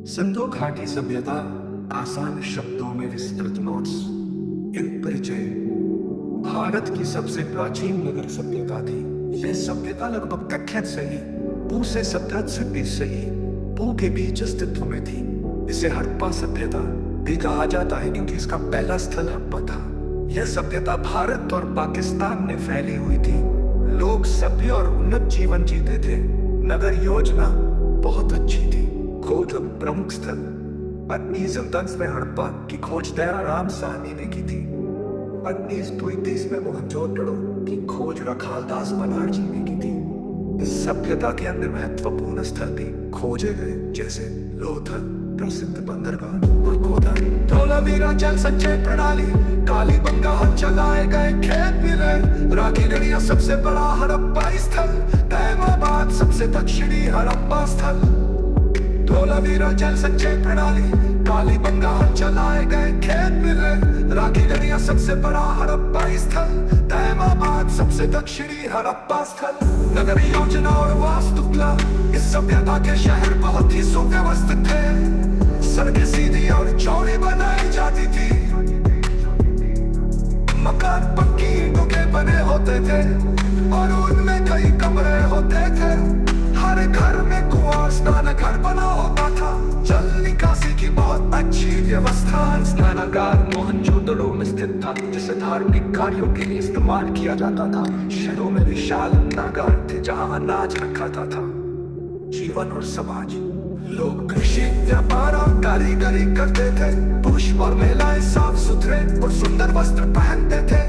सिंधु घाटी सभ्यता आसान शब्दों में विस्तृत नोट्स। एक परिचय। भारत की सबसे प्राचीन नगर सभ्यता थी। यह सभ्यता लगभग कक्षत से ही पू से 1720 से ही पू के बीच अस्तित्व में थी। इसे हड़प्पा सभ्यता भी कहा जाता है क्योंकि इसका पहला स्थल हड़प्पा था। यह सभ्यता भारत और पाकिस्तान में फैली हुई थी। लोग सभ्य और उन्नत जीवन जीते थे। नगर योजना बहुत अच्छी थी। खोज प्रमुख स्थल 1810 में हड़प्पा की खोज दयाराम साहनी ने की थी। 1832 में मोहनजोदड़ो की खोज रखालदास बनारजी ने की थी। इस सभ्यता के अंदर महत्वपूर्ण स्थल भी खोजे गए, जैसे लोथल प्रसिद्ध बंदरगाह और गोदावरी, धोलावीरा जल संचय प्रणाली, कालीबंगा चलाए गए खेत मिले, राखी गढ़िया सबसे बड़ा हड़प्पा स्थल, तैमाबाद सबसे दक्षिणी हड़प्पा स्थल। धोलावीरा जल संचय प्रणाली, कालीबंगा चलाए गए खेत मिले, राखी गढ़िया सबसे बड़ा हड़प्पा स्थल, तैमाबाद सबसे दक्षिणी हड़प्पा स्थल। नगर योजना और वास्तुकला, इस सभ्यता के शहर बहुत ही सुव्यवस्थित थे। सड़कें सीधी और चौड़ी बनाई जाती थी। मकान पक्की ईंटों के बने होते थे और उनमें कई कमरे होते थे। हर घर में कुआं स्नानघर बना होता था। जल निकासी की बहुत अच्छी व्यवस्था। स्नानागार मोहनजोदड़ो में स्थित था, जिसे धार्मिक कार्यों के लिए इस्तेमाल किया जाता था। शहरों में विशाल अंतर्गार थे जहां अनाज रखा था। जीवन और समाज, लोग कृषि, व्यापार और कारीगरी करते थे। पुरुष और महिलाएं साफ सुथरे और सुंदर वस्त्र पहनते थे।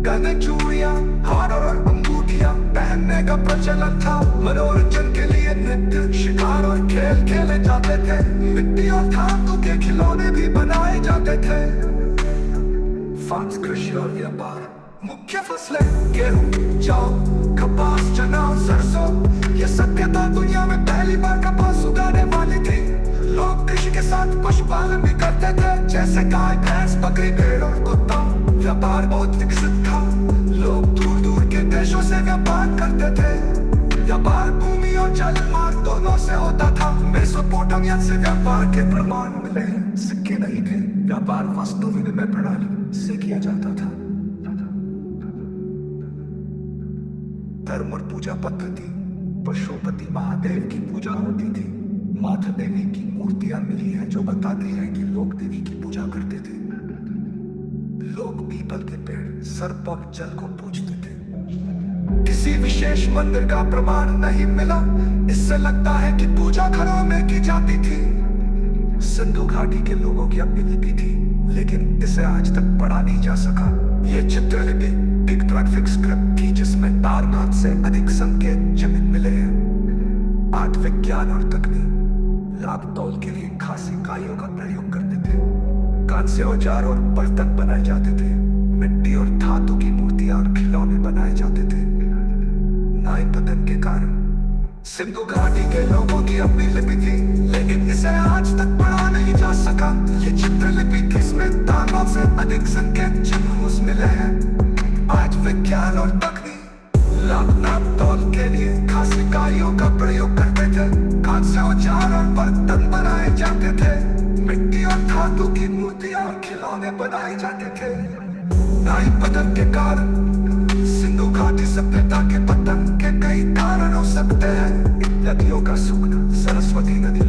गहने, चूड़ियां, हार और अंगूठियां पहनने का प्रचलन था। मनोरंजन के लिए नृत्य, शिकार और खेल खेले जाते थे। मिट्टी और धातु के खिलौने भी बनाए जाते थे। फार्म्स, कृषि और व्यापार, मुख्य फसलें गेहूं, जौ, कपास, चना, सरसों। यह सभ्यता दुनिया में पहली बार कपास उगाने वाली थी। लोग कृषि के साथ पशुपालन भी करते थे, जैसे गाय, भैंस, बकरी, भेड़ और कुत्ता। व्यापार बहुत विकसित था। लोग दूर दूर के देशों से व्यापार करते थे। व्यापार भूमि और जल मार्ग दोनों से होता था। मेसोपोटामिया से व्यापार के प्रमाण मिले, सिक्के नहीं थे। व्यापार वस्तु विनिमय प्रणाली से किया जाता था। धर्म और पूजा पद्धति, पशुपति महादेव की पूजा होती थी। माता देवी की मूर्तियां मिली हैं जो बताती हैं कि लोग देवी की पूजा करते थे। लोग पीपल के पेड़, सर्प और जल को पूजते थे। किसी विशेष मंदिर का प्रमाण नहीं मिला। इससे लगता है कि पूजा घरों में की जाती थी। सिंधु घाटी के लोगों की अपनी लिपि थी, लेकिन इसे आज तक पढ़ा नहीं जा सका। ये चित्रलिपि पिक्टोग्राफिक स्क्रिप्ट थी, जिसमें तारनाथ से अधिक संकेत जमीन मिले हैं। आर्ट, विज्ञान और तकनीक, लाभ तौल के लिए खास इकाइयों का प्रयोग करते थे। कांस्य औजार और बर्तन बनाए जाते थे। मिट्टी और धातु की मूर्तियां और खिलौने बनाए जाते थे। नाई बदन के कारण सिंधु घाटी के लोगों की अपनी लिपि थी, लेकिन इसे आज तक पढ़ा नहीं जा सका। ये चित्रलिपि जिसमें तारों से अधिक संकेत चिन्ह मिले हैं। आज विज्ञान और तकनीक नाप तौल के लिए खास इकाइयों का प्रयोग करते थे। कांस्य औजार और बर्तन बनाए जाते थे। मिट्टी और धातु की मूर्तियां और खिलौने बनाए जाते थे। नाई पतन के कारण सिंधु घाटी सभ्यता के पतन के कई कारण हो सकते हैं। नदियों का सूखना, सरस्वती नदी